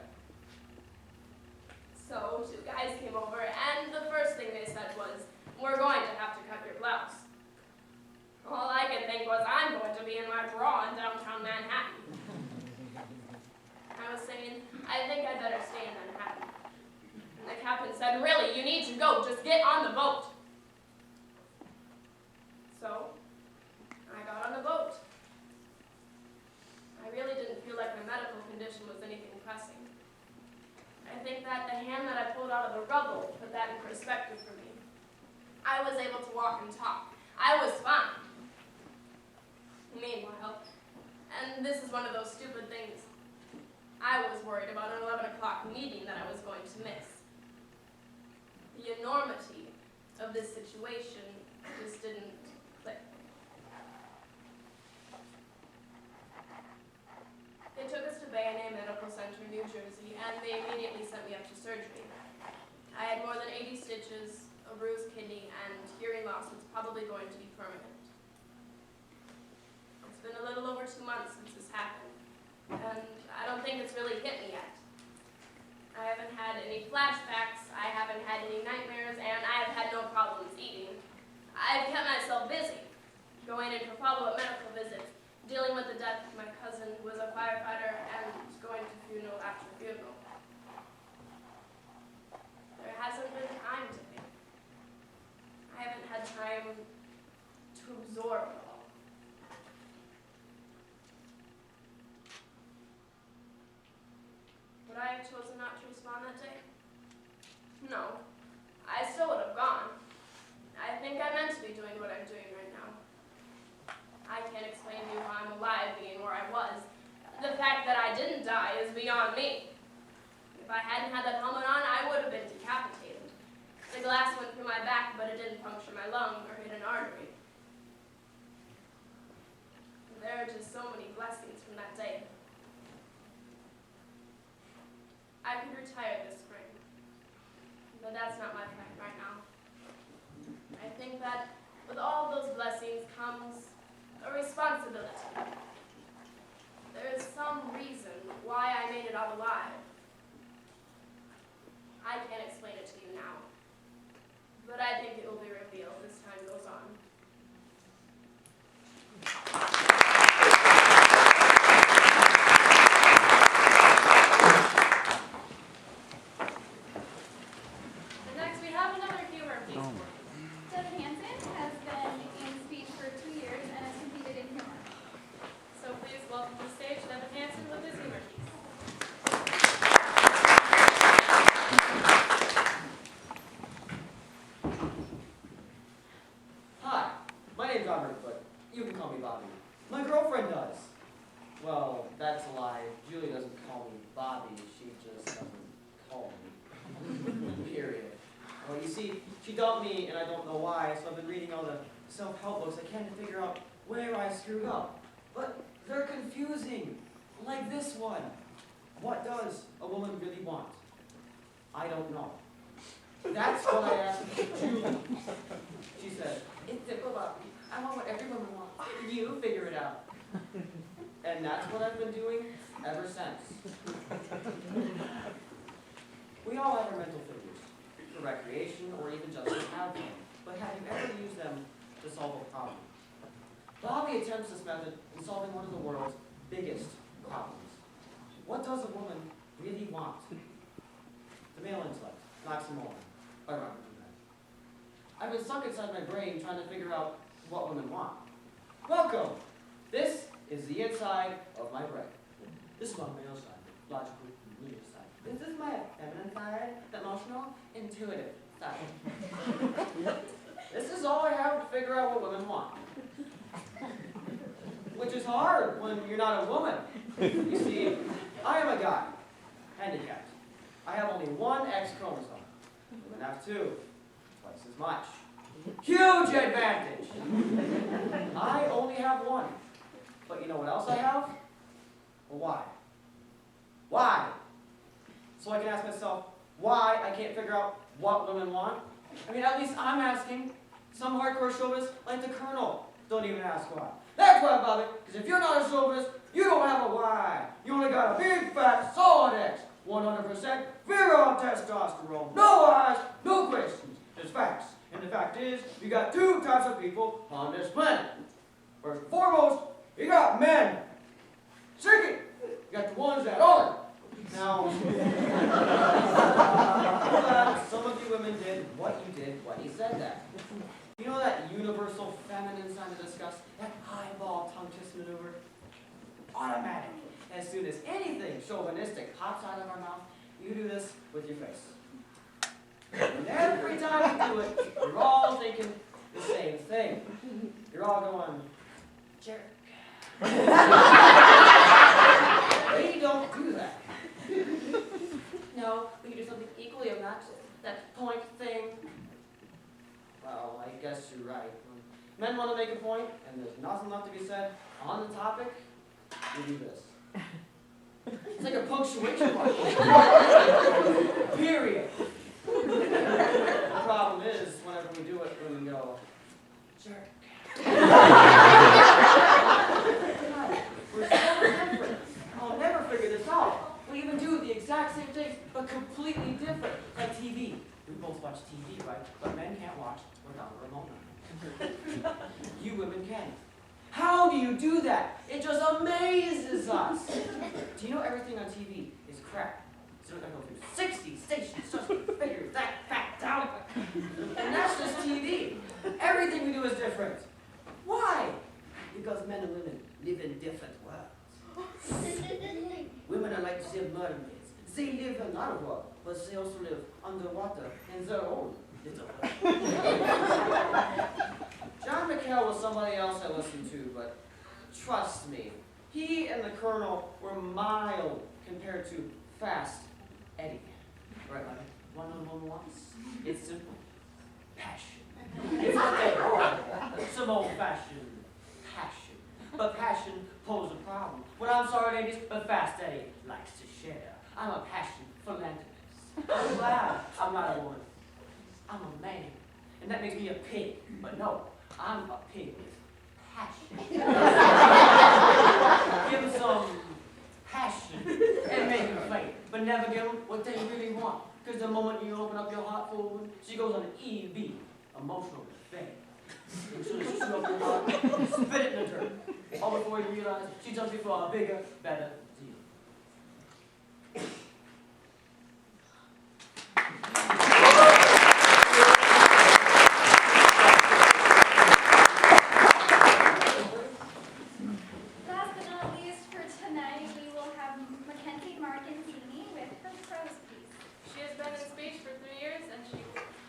So 2 guys came over, and the first thing they said was, we're going to have to cut your blouse. All I could think was, I'm going to be in my bra in downtown Manhattan. I was saying, I think I'd better stay in Manhattan. And the captain said, really, you need to go, just get on the boat. So, I got on the boat. I really didn't feel like my medical condition was anything pressing. I think that the hand that I pulled out of the rubble put that in perspective for me. I was able to walk and talk. I was fine. Meanwhile, and this is one of those stupid things, I was worried about an 11 o'clock meeting that I was going to miss. The enormity of this situation just didn't click. They took us to Bay Medical Center, New Jersey, and they immediately sent me up to surgery. I had more than 80 stitches, a bruised kidney, and hearing loss was probably going to be permanent. It's been a little over 2 months since this happened, and I don't think it's really hit me yet. I haven't had any flashbacks, I haven't had any nightmares, and I have had no problems eating. I've kept myself busy, going in for follow-up medical visits, dealing with the death of my cousin who was a firefighter, and going to funeral after funeral. There hasn't been time to think. I haven't had time to absorb it all. Would I have chosen not to respond that day? No. I still would have gone. I think I meant to be doing what I'm doing right now. I can't explain to you how I'm alive being where I was. The fact that I didn't die is beyond me. If I hadn't had that helmet on, I would have been decapitated. The glass went through my back, but it didn't puncture my lung or hit an artery. There are just so many blessings from that day. I could retire this spring, but that's not my plan right now. I think that with all those blessings comes a responsibility. There is some reason why I made it out alive. I can't explain it to you now, but I think it will be revealed as time goes on. And next we have another humor piece. Deb Hansen has been in speech for 2 years and has competed in humor. So please welcome to the stage Devin Hansen with his humor piece. see, she dumped me and I don't know why, so I've been reading all the self-help books I can to figure out where I screwed up. But they're confusing, like this one. What does a woman really want? I don't know. That's what I asked Julie. She said, it's simple, Bobby. I want what every woman wants. You figure it out. And that's what I've been doing ever since. We all have our mental figures, for recreation or even just to have them. But have you ever used them to solve a problem? Bobby attempts this method in solving one of the world's biggest problems. What does a woman really want? The male intellect knocks him over. I've been stuck inside my brain trying to figure out what women want. Welcome! This is the inside of my brain. This is my male side, logical, linear side. This is my feminine side, the emotional, intuitive side. This is all I have to figure out what women want. Which is hard when you're not a woman. You see, I am a guy, handicapped. I have only one X chromosome. Women have two, twice as much. Huge advantage! I only have one. But you know what else I have? Well, why? Why? So I can ask myself why I can't figure out what women want. I mean, at least I'm asking. Some hardcore chauvinists, like the Colonel, don't even ask why. That's why, Bobby, because if you're not a chauvinist, you don't have a why. You only got a big, fat, solid X. 100% virile testosterone. No whys, no questions. Just facts. And the fact is, you got two types of people on this planet. First and foremost, you got men. Second, you got the ones that aren't. Now, I'm glad some of you women did what you did when you said that. You know that universal feminine sign of disgust? That eyeball tongue-kiss maneuver? Automatic. As soon as anything chauvinistic pops out of our mouth, you do this with your face. And every time you do it, you're all thinking the same thing. You're all going, jerk. We don't do that. No, we can do something equally obnoxious. That point thing. Well, I guess you're right. When men want to make a point, and there's nothing left to be said on the topic, we do this. It's like a punctuation mark. Period. The problem is, whenever we do it, we go, jerk. We're so different. I'll never figure this out. We even do the exact same things, but completely different. Like TV. We both watch TV, right? But men can't watch without a remote. You women can. How do you do that? It just amazes us. Do you know everything on TV is crap? So I go through 60 stations just to figure that fact out. And that's just TV. Everything we do is different. Why? Because men and women live in different worlds. Women are like the mermaids. They live in our world, but they also live underwater in their own little world. John McHale was somebody else I listened to, but trust me, he and the Colonel were mild compared to Fast Eddie. Right, like, one of them wants? It's simple. Passion. It's what they want. Some old-fashioned passion. But passion poses a problem. Well, I'm sorry, ladies, but Fast Eddie likes to share. I'm a passion philanthropist. I'm glad I'm not a woman. I'm a man. And that makes me a pig. But no, I'm a pig with passion. Give them some passion and make them fight. But never give them what they really want. Because the moment you open up your heart for a woman, she goes on an EB, emotional buffet. As soon as you chew up your heart, spit it in the dirt. All before you realize she does it for a bigger, better deal. Last but not least, for tonight, we will have Mackenzie Marcantini with her prose piece. She has been in speech for 3 years, and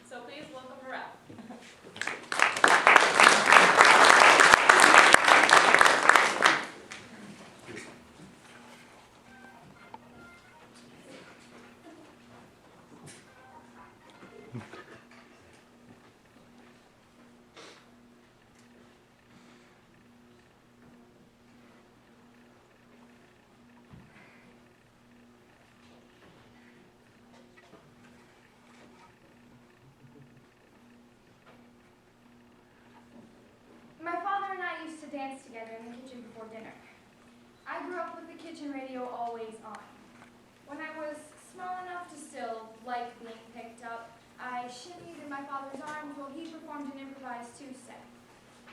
so please welcome her out. together in the kitchen before dinner. I grew up with the kitchen radio always on. When I was small enough to still like being picked up, I shimmied in my father's arms while he performed an improvised two-step.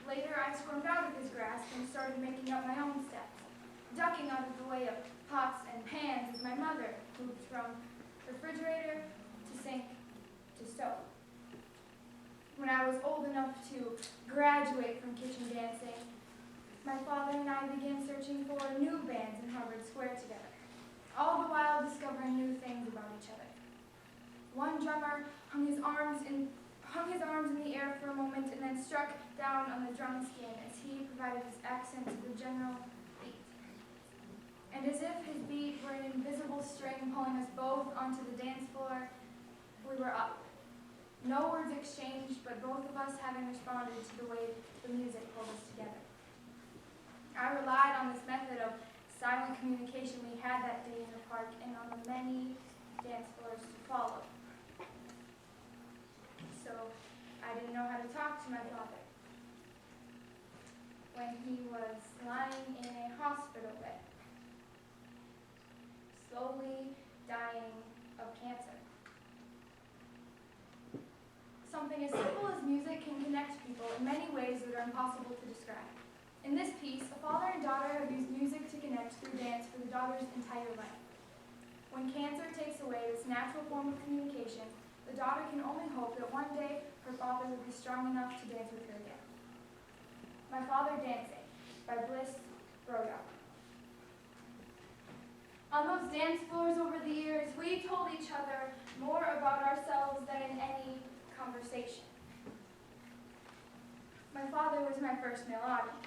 Later, I squirmed out of his grasp and started making up my own steps, ducking out of the way of pots and pans as my mother moved from refrigerator to sink to stove. When I was old enough to graduate from kitchen dancing, my father and I began searching for new bands in Harvard Square together, all the while discovering new things about each other. One drummer hung his arms in the air for a moment and then struck down on the drum skin as he provided his accent to the general beat. And as if his beat were an invisible string pulling us both onto the dance floor, we were up. No words exchanged, but both of us having responded to the way the music pulled us together. I relied on this method of silent communication we had that day in the park and on the many dance floors to follow. So I didn't know how to talk to my father. When he was lying in a hospital bed, slowly dying of cancer. Something as simple as music can connect people in many ways that are impossible to describe. In this piece, a father and daughter have used music to connect through dance for the daughter's entire life. When cancer takes away this natural form of communication, the daughter can only hope that one day her father will be strong enough to dance with her again. My Father Dancing by Bliss Brodar. On those dance floors over the years, we told each other more about ourselves than in any conversation. My father was my first male audience.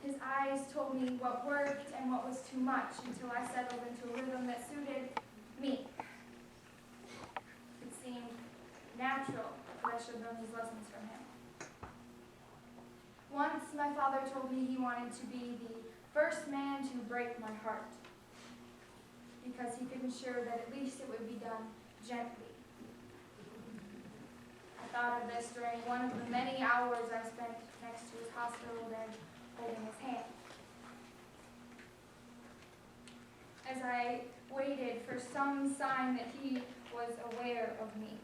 His eyes told me what worked and what was too much until I settled into a rhythm that suited me. It seemed natural that I should learn these lessons from him. Once, my father told me he wanted to be the first man to break my heart, because he could ensure that at least it would be done gently. I thought of this during one of the many hours I spent next to his hospital bed holding his hand. As I waited for some sign that he was aware of me.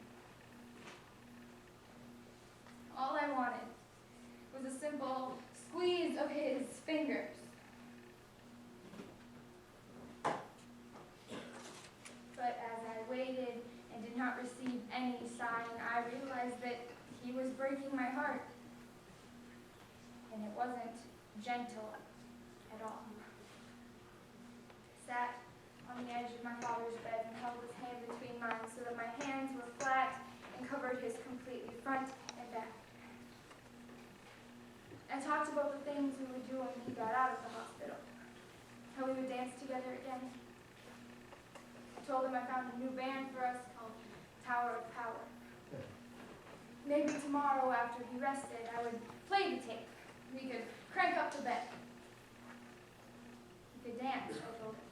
All I wanted was a simple squeeze of his fingers. But as I waited and did not receive any sign, I realized that he was breaking my heart. And it wasn't gentle at all. I sat on the edge of my father's bed and held his hand between mine so that my hands were flat and covered his completely front and back. I talked about the things we would do when he got out of the hospital, how we would dance together again. I told him I found a new band for us called Tower of Power. Maybe tomorrow after he rested, I would play the tape. We could crank up the bed. We could dance, I told him.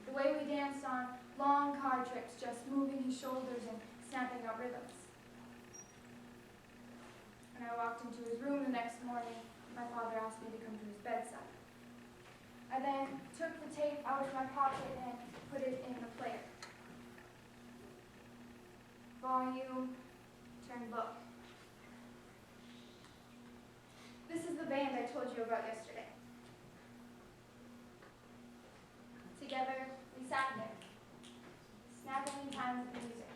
The way we danced on long car trips, just moving his shoulders and snapping out rhythms. When I walked into his room the next morning, my father asked me to come to his bedside. I then took the tape out of my pocket and put it in the player. Volume, turn low. This is the band I told you about yesterday. Together, we sat there, snapping in time with the music.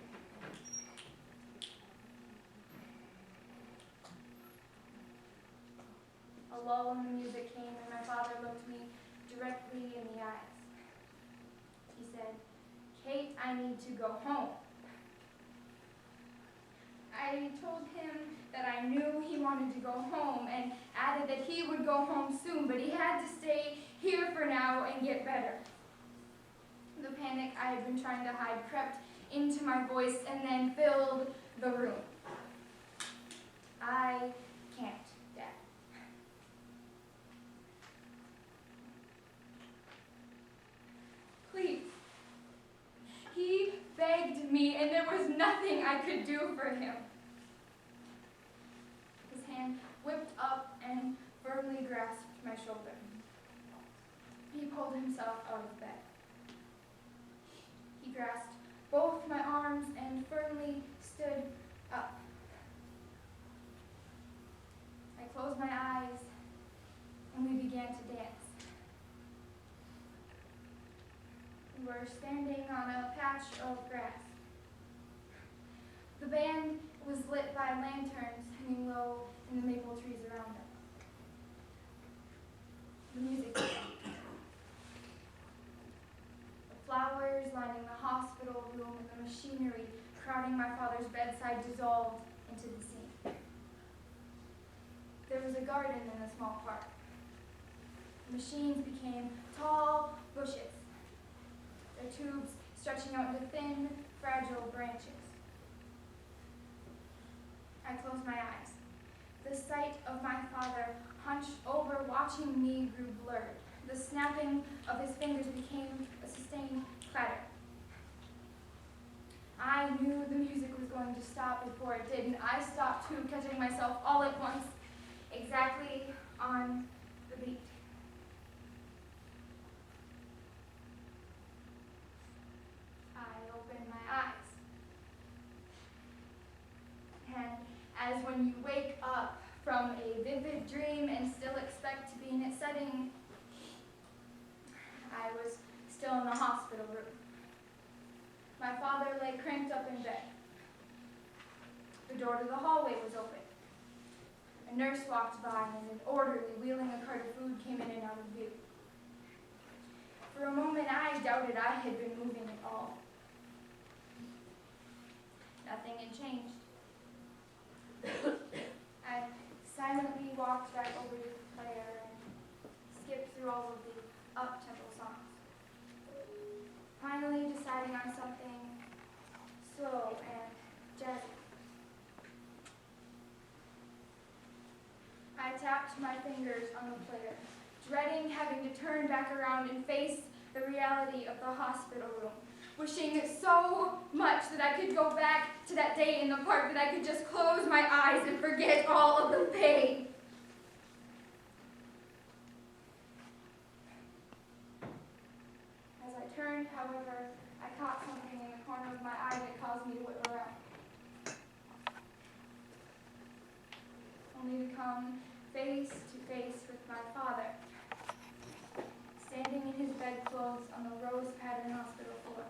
A lull in the music came, and my father looked me directly in the eyes. He said, "Kate, I need to go home." I told him that I knew he wanted to go home and added that he would go home soon, but he had to stay here for now and get better. The panic I had been trying to hide crept into my voice and then filled the room. I can't, Dad. Please. He begged me, and there was nothing I could do for him. His hand whipped up and firmly grasped my shoulder. He pulled himself out of bed. He grasped both my arms and firmly stood up. I closed my eyes and we began to dance. We were standing on a patch of grass. The band was lit by lanterns hanging low in the maple trees around us. The music began. The flowers lining the hospital room and the machinery crowding my father's bedside dissolved into the scene. There was a garden in the small park. The machines became tall bushes, their tubes stretching out into thin, fragile branches. I closed my eyes. The sight of my father hunched over watching me grew blurred. The snapping of his fingers became a sustained clatter. I knew the music was going to stop before it did, and I stopped too, catching myself all at once, exactly on the beat. I opened my eyes. And as when you wake up from a vivid dream and still expect to be in its setting, I was still in the hospital room. My father lay cranked up in bed. The door to the hallway was open. A nurse walked by and an orderly wheeling a cart of food came in and out of view. For a moment I doubted I had been moving at all. Nothing had changed. I silently walked back over to the player and skipped through all of the up-tempo songs. Finally deciding on something slow and jazzy. I tapped my fingers on the player, dreading having to turn back around and face the reality of the hospital room, wishing so much that I could go back to that day in the park, that I could just close my eyes and forget all of the pain. As I turned, however, I caught something in the corner of my eye that caused me to whip around, only to come face to face with my father, standing in his bedclothes on the rose-patterned hospital floor,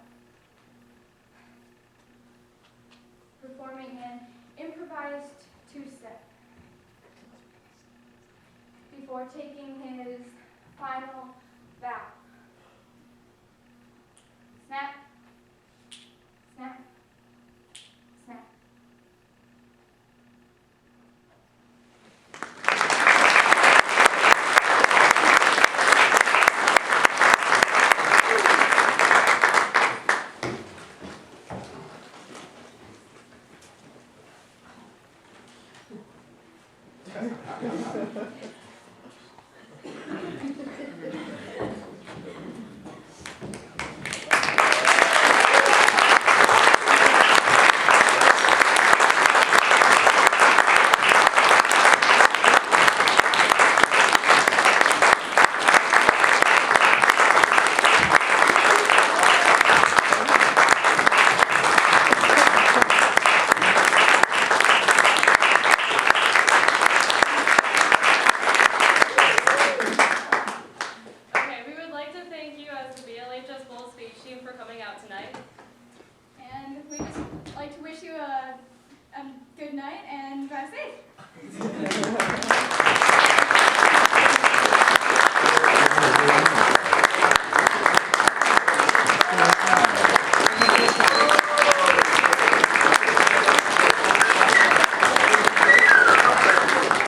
performing an improvised two-step before taking his final bow. Snap, snap, snap. Okay, we would like to thank you as the BLHS Bowl speech team for coming out tonight. And we just like to wish you a good night and drive safe.